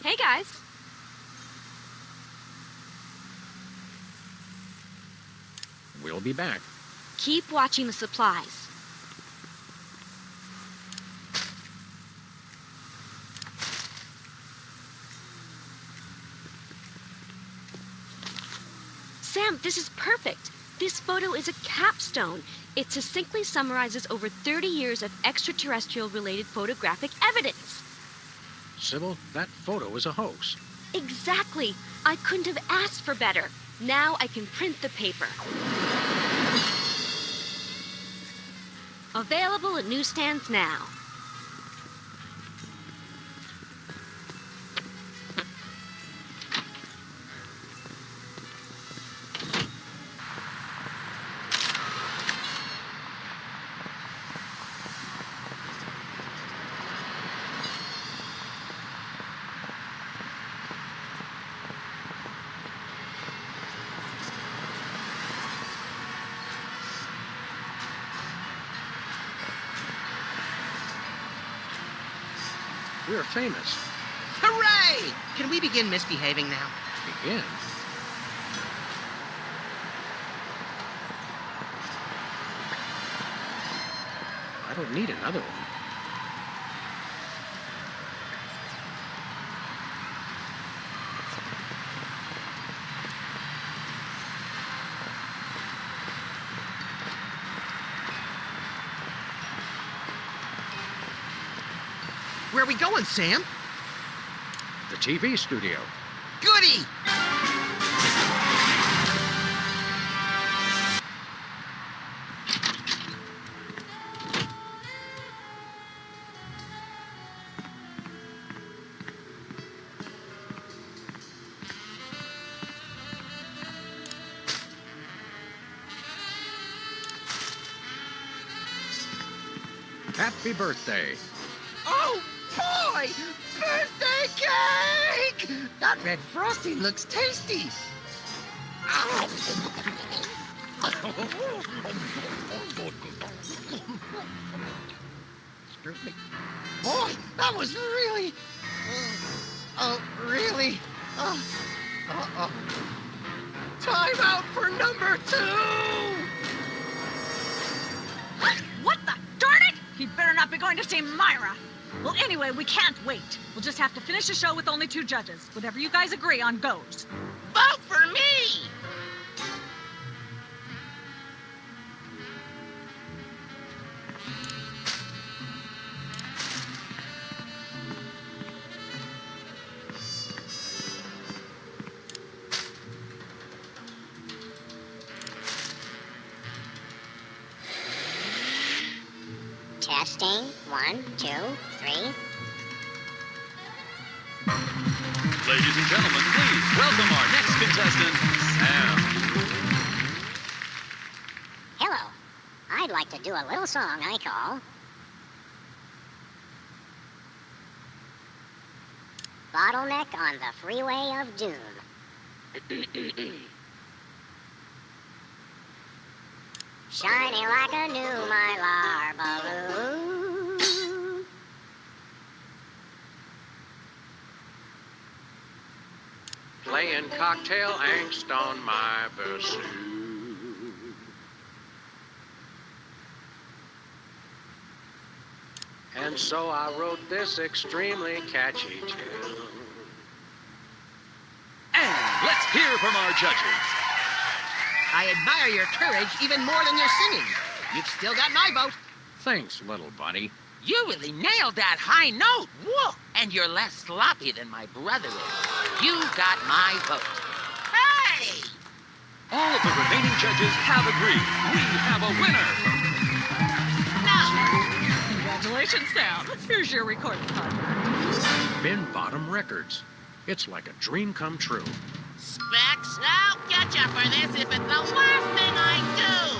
Hey, guys. We'll be back. Keep watching the supplies. Sam, this is perfect. This photo is a capstone. It succinctly summarizes over 30 years of extraterrestrial-related photographic evidence. Sybil, that photo is a hoax. Exactly. I couldn't have asked for better. Now I can print the paper. Available at newsstands now. We're famous. Hooray! Can we begin misbehaving now? Begin? I don't need another one. Where are we going, Sam? The TV studio. Goody! Happy birthday. Oh, boy! Birthday cake! That red frosting looks tasty. Ow. Excuse me. Boy, that was really... really... Uh-oh. Time out for number 2! What the? Darn it! He'd better not be going to see Myra. Well, anyway, we can't wait. We'll just have to finish the show with only 2 judges. Whatever you guys agree on goes. Vote for me! Testing. 1, 2, 3. Ladies and gentlemen, please welcome our next contestant, Sam. Hello. I'd like to do a little song I call Bottleneck on the Freeway of Doom. Shiny like a new Mylar balloon. Playing cocktail angst on my bassoon. And so I wrote this extremely catchy tune. And let's hear from our judges. I admire your courage even more than your singing. You've still got my vote. Thanks, little buddy. You really nailed that high note. Whoa! And you're less sloppy than my brother is. You got my vote. Hey! All of the remaining judges have agreed. We have a winner. Congratulations, Sam. Here's your recording contract. Bin Bottom Records. It's like a dream come true. Specs, I'll get you for this if it's the last thing I do.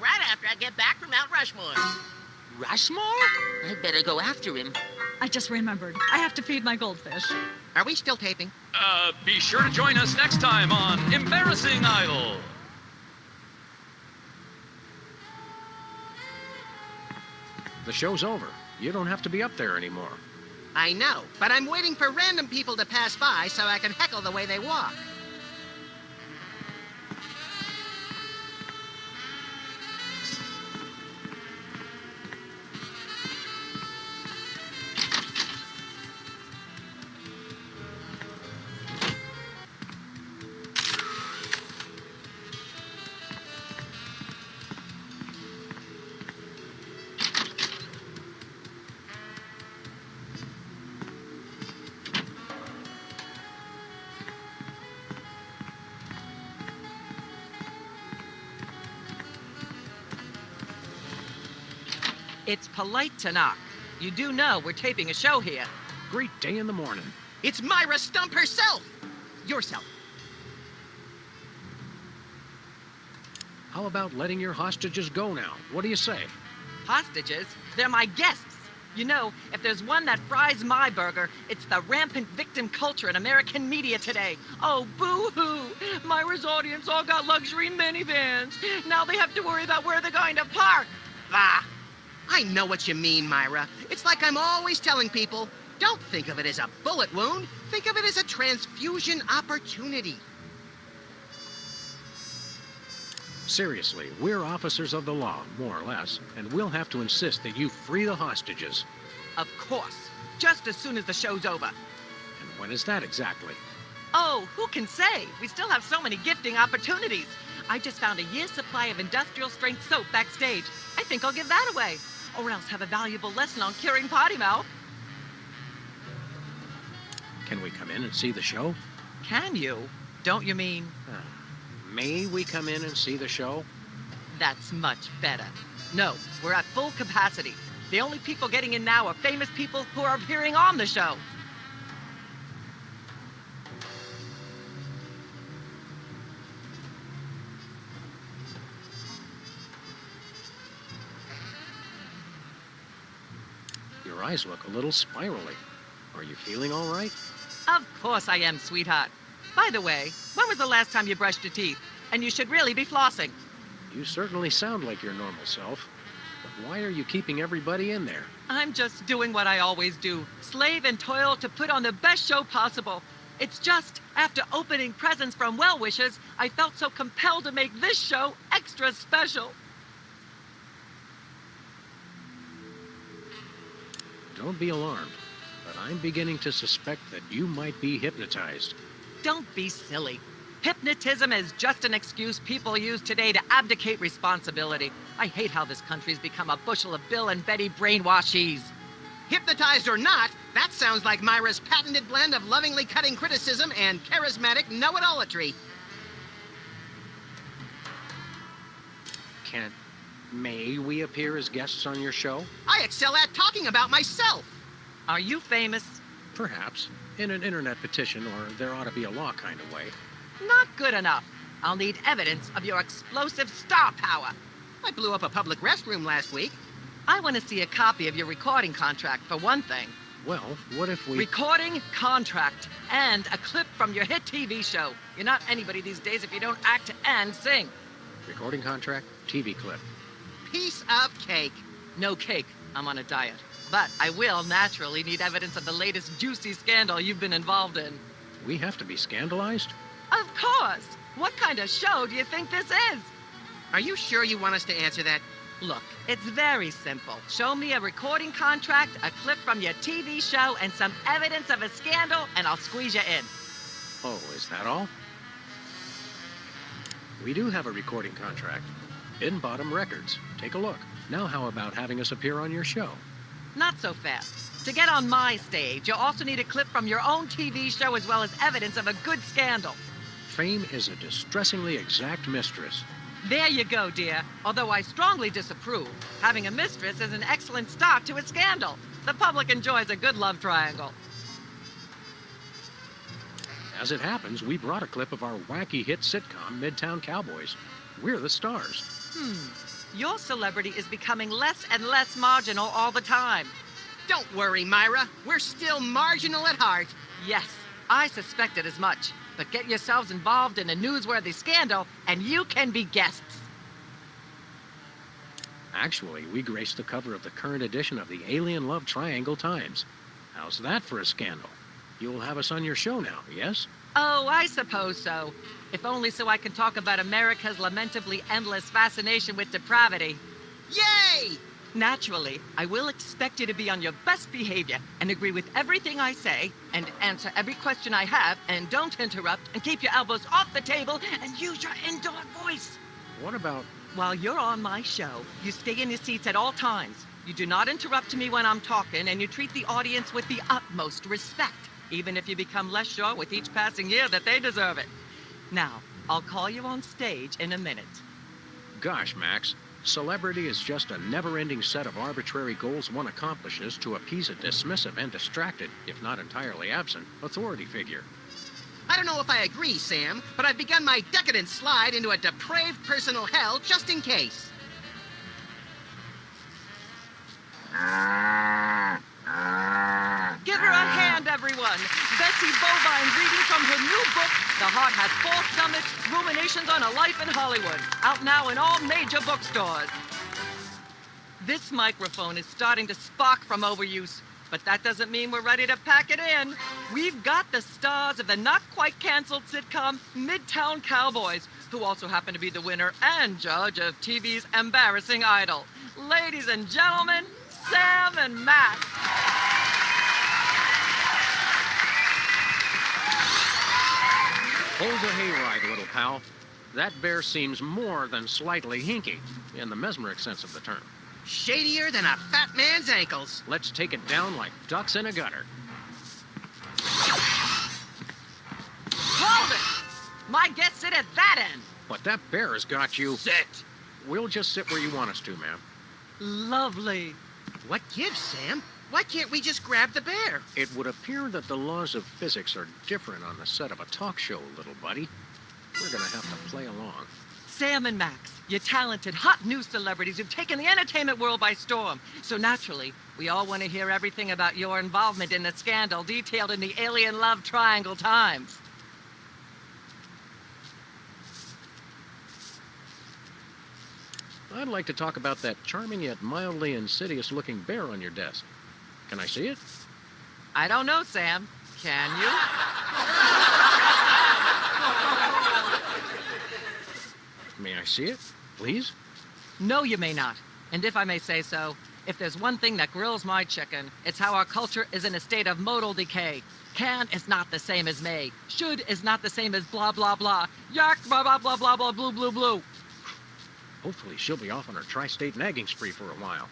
Right after I get back from Mount Rushmore. Rushmore? I better go after him. I just remembered. I have to feed my goldfish. Are we still taping? Be sure to join us next time on Embarrassing Idol. The show's over. You don't have to be up there anymore. I know, but I'm waiting for random people to pass by so I can heckle the way they walk. It's polite to knock. You do know we're taping a show here. Great day in the morning. It's Myra Stump herself! Yourself. How about letting your hostages go now? What do you say? Hostages? They're my guests. You know, if there's one that fries my burger, it's the rampant victim culture in American media today. Oh, boo-hoo! Myra's audience all got luxury minivans. Now they have to worry about where they're going to park. Bah! I know what you mean, Myra. It's like I'm always telling people, don't think of it as a bullet wound. Think of it as a transfusion opportunity. Seriously, we're officers of the law, more or less, and we'll have to insist that you free the hostages. Of course. Just as soon as the show's over. And when is that exactly? Oh, who can say? We still have so many gifting opportunities. I just found a year's supply of industrial-strength soap backstage. I think I'll give that away. Or else have a valuable lesson on curing potty mouth. Can we come in and see the show? Can you? Don't you mean? May we come in and see the show? That's much better. No, we're at full capacity. The only people getting in now are famous people who are appearing on the show. Your eyes look a little spirally. Are you feeling all right? Of course I am, sweetheart. By the way, when was the last time you brushed your teeth? And you should really be flossing. You certainly sound like your normal self. But why are you keeping everybody in there? I'm just doing what I always do. Slave and toil to put on the best show possible. It's just, after opening presents from well-wishers, I felt so compelled to make this show extra special. Don't be alarmed, but I'm beginning to suspect that you might be hypnotized. Don't be silly. Hypnotism is just an excuse people use today to abdicate responsibility. I hate how this country's become a bushel of Bill and Betty brainwashies. Hypnotized or not, that sounds like Myra's patented blend of lovingly cutting criticism and charismatic know-it-allatry. May we appear as guests on your show? I excel at talking about myself. Are you famous? Perhaps. In an internet petition, or there ought to be a law kind of way. Not good enough. I'll need evidence of your explosive star power. I blew up a public restroom last week. I want to see a copy of your recording contract, for one thing. Well, what if we... Recording contract and a clip from your hit TV show. You're not anybody these days if you don't act and sing. Recording contract, TV clip. Piece of cake. No cake. I'm on a diet. But I will naturally need evidence of the latest juicy scandal you've been involved in. We have to be scandalized? Of course. What kind of show do you think this is? Are you sure you want us to answer that? Look, it's very simple. Show me a recording contract, a clip from your TV show, and some evidence of a scandal, and I'll squeeze you in. Oh, is that all? We do have a recording contract. In Bottom Records. Take a look. Now how about having us appear on your show? Not so fast. To get on my stage, you'll also need a clip from your own TV show as well as evidence of a good scandal. Fame is a distressingly exact mistress. There you go, dear. Although I strongly disapprove. Having a mistress is an excellent start to a scandal. The public enjoys a good love triangle. As it happens, we brought a clip of our wacky hit sitcom, Midtown Cowboys. We're the stars. Your celebrity is becoming less and less marginal all the time. Don't worry, Myra. We're still marginal at heart. Yes, I suspected as much. But get yourselves involved in a newsworthy scandal, and you can be guests. Actually, we graced the cover of the current edition of the Alien Love Triangle Times. How's that for a scandal? You'll have us on your show now, yes? Oh, I suppose so. If only so I can talk about America's lamentably endless fascination with depravity. Yay! Naturally, I will expect you to be on your best behavior and agree with everything I say and answer every question I have and don't interrupt and keep your elbows off the table and use your indoor voice. What about... While you're on my show, you stay in your seats at all times. You do not interrupt me when I'm talking, and you treat the audience with the utmost respect, even if you become less sure with each passing year that they deserve it. Now, I'll call you on stage in a minute. Gosh, Max. Celebrity is just a never-ending set of arbitrary goals one accomplishes to appease a dismissive and distracted, if not entirely absent, authority figure. I don't know if I agree, Sam, but I've begun my decadent slide into a depraved personal hell just in case. Give her a hand, everyone. Bessie Bovine reading from her new book, The Heart Has Four Stomachs, Ruminations on a Life in Hollywood. Out now in all major bookstores. This microphone is starting to spark from overuse, but that doesn't mean we're ready to pack it in. We've got the stars of the not-quite-canceled sitcom Midtown Cowboys, who also happen to be the winner and judge of TV's Embarrassing Idol. Ladies and gentlemen, Sam and Matt. Hold the hayride, little pal. That bear seems more than slightly hinky, in the mesmeric sense of the term. Shadier than a fat man's ankles. Let's take it down like ducks in a gutter. Hold it! My guests sit at that end. But that bear has got you... Sit. We'll just sit where you want us to, ma'am. Lovely. What gives, Sam? Why can't we just grab the bear? It would appear that the laws of physics are different on the set of a talk show, little buddy. We're gonna have to play along. Sam and Max, you're talented, hot news celebrities who've taken the entertainment world by storm. So naturally, we all want to hear everything about your involvement in the scandal detailed in the Alien Love Triangle Times. I'd like to talk about that charming yet mildly insidious-looking bear on your desk. Can I see it? I don't know, Sam. Can you? May I see it, please? No, you may not. And if I may say so, if there's one thing that grills my chicken, it's how our culture is in a state of modal decay. Can is not the same as may. Should is not the same as blah, blah, blah. Yak, blah, blah, blah, blah, blah, blue, blue, blue. Hopefully she'll be off on her tri-state nagging spree for a while.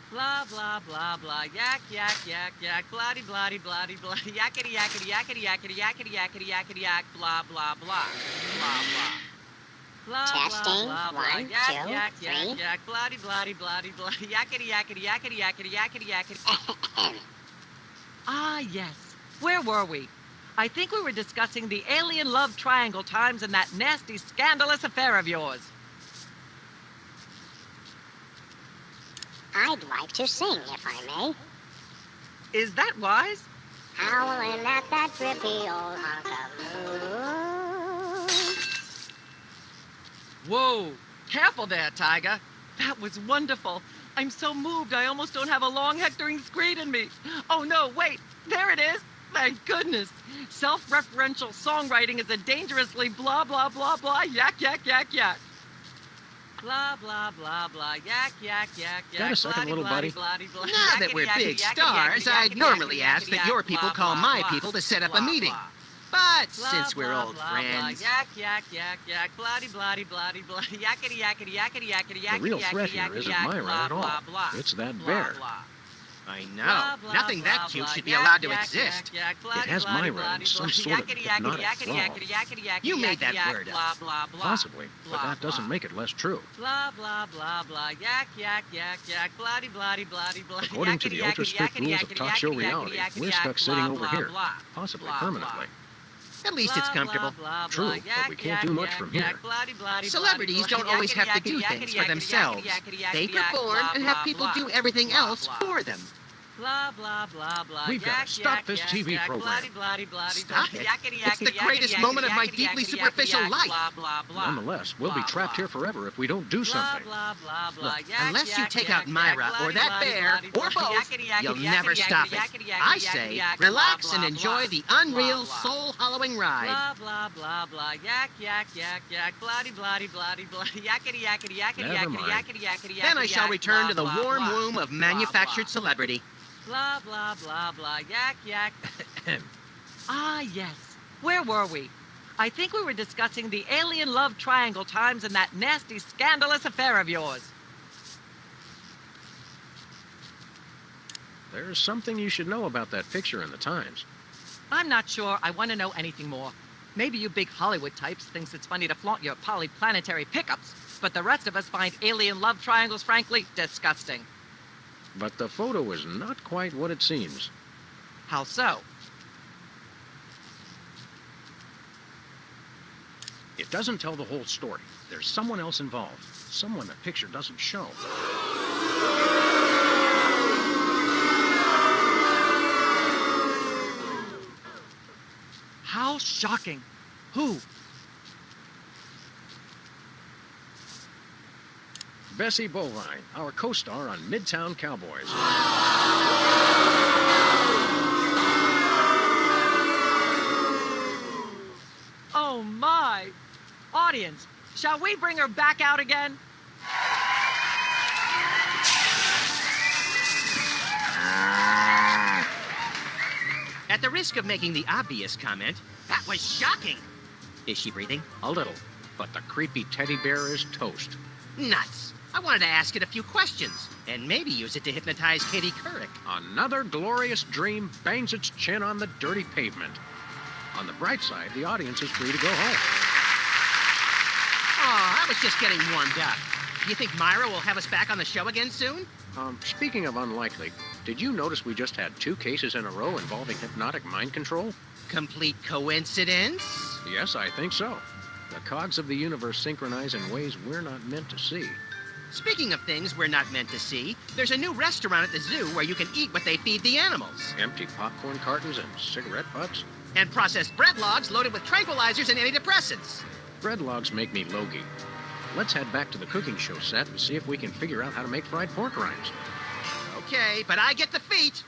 Blah, blah, blah, blah. Yak, yak, yak, yak. Bloody, bloody, bloody, bloody. Yakety, yakety, yakety, yakety, yakety, yakety, yakety, yak. Blah, blah, blah. Blah, blah. Blah, Testing. blah, blah, blah. 1, Yak, 2, yak, 3. yak, yak. Bloody, bloody, bloody, bloody. Yakety, yakety, yakety, yakety, yakety, yakety. Ah, yes. Where were we? I think we were discussing the Alien Love Triangle Times and that nasty, scandalous affair of yours. I'd like to sing, if I may. Is that wise? Howling at that drippy old hunk of moon. Whoa, careful there, Tiger. That was wonderful. I'm so moved I almost don't have a long hectoring screed in me. Oh no, wait, there it is. Thank goodness. Self-referential songwriting is a dangerously blah, blah, blah, blah, yak, yak, yak, yak. Blah, blah, blah, blah, yak, yak, yak, yak. Got a second, little buddy? Now that we're big stars, I'd normally ask that your people call my people to set up a meeting. But since we're old friends... Yak, yak, yak, yak, bloody, bloody, bloody, bloody, yakety, yakety, yakety, yakety, yakety, The real yakety, threat here yakety, isn't yak, Myra blah, at all. blah, blah. It's that Blah, bear. blah. I know. Blah, blah, Nothing blah, that cute blah, should be yak, allowed to yak, exist. yak, yak, bloody, It has bloody, Myra in bloody, some bloody, sort of yakety, hypnotic yakety, thrall. yakety, yakety, yakety, You made yakety, that yak, word up. blah, blah, blah. Possibly, but Blah, that doesn't blah. make it less true. Blah, blah, blah, blah, yak, yak, yak, yak, bloody, bloody, bloody, bloody, According to yakety, the yakety, ultra-strict yakety, rules of yakety, talk show yakety, reality, yakety, we're yak, stuck sitting blah, over blah, here, blah. possibly Blah, permanently. At least it's comfortable. True, but we can't do much from here. Celebrities don't always have to do things for themselves. They perform and have people do everything else for them. Blah, blah, blah, blah. We've got to stop this TV program. Stop it. It's the greatest moment of my deeply superficial life. Blah, blah, blah. Nonetheless, we'll be Blah, trapped blah. here forever if we don't do Blah, something. blah, blah, blah. Look, unless you take out Myra or that bear or both, you'll never stop it. I say, relax and enjoy the unreal, soul-hollowing ride. Blah, blah, blah, blah. Yak, yak, yak, yak. Bloody, bloody, bloody, bloody. Yakety, yakety, yakety, Never yakety, mind. yakety, yakety, Then I yakety, shall yak, return blah, to the blah, warm blah. womb of Blah, manufactured blah. celebrity. Blah, blah, blah, blah. Yak, yak. Ah, yes. Where were we? I think we were discussing the alien love triangle times and that nasty, scandalous affair of yours. There's something you should know about that picture in the Times. I'm not sure I want to know anything more. Maybe you big Hollywood types thinks it's funny to flaunt your polyplanetary pickups, but the rest of us find alien love triangles, frankly, disgusting. But the photo is not quite what it seems. How so? It doesn't tell the whole story. There's someone else involved. Someone the picture doesn't show. How shocking. Who? Bessie Bovine, our co-star on Midtown Cowboys. Oh, my. Audience, shall we bring her back out again? At the risk of making the obvious comment, that was shocking. Is she breathing? A little, but the creepy teddy bear is toast. Nuts. I wanted to ask it a few questions, and maybe use it to hypnotize Katie Couric. Another glorious dream bangs its chin on the dirty pavement. On the bright side, the audience is free to go home. Oh, I was just getting warmed up. Do you think Myra will have us back on the show again soon? Speaking of unlikely, did you notice we just had 2 cases in a row involving hypnotic mind control? Complete coincidence? Yes, I think so. The cogs of the universe synchronize in ways we're not meant to see. Speaking of things we're not meant to see, there's a new restaurant at the zoo where you can eat what they feed the animals. Empty popcorn cartons and cigarette butts? And processed bread logs loaded with tranquilizers and antidepressants. Bread logs make me logy. Let's head back to the cooking show set and see if we can figure out how to make fried pork rinds. Okay, but I get the feet.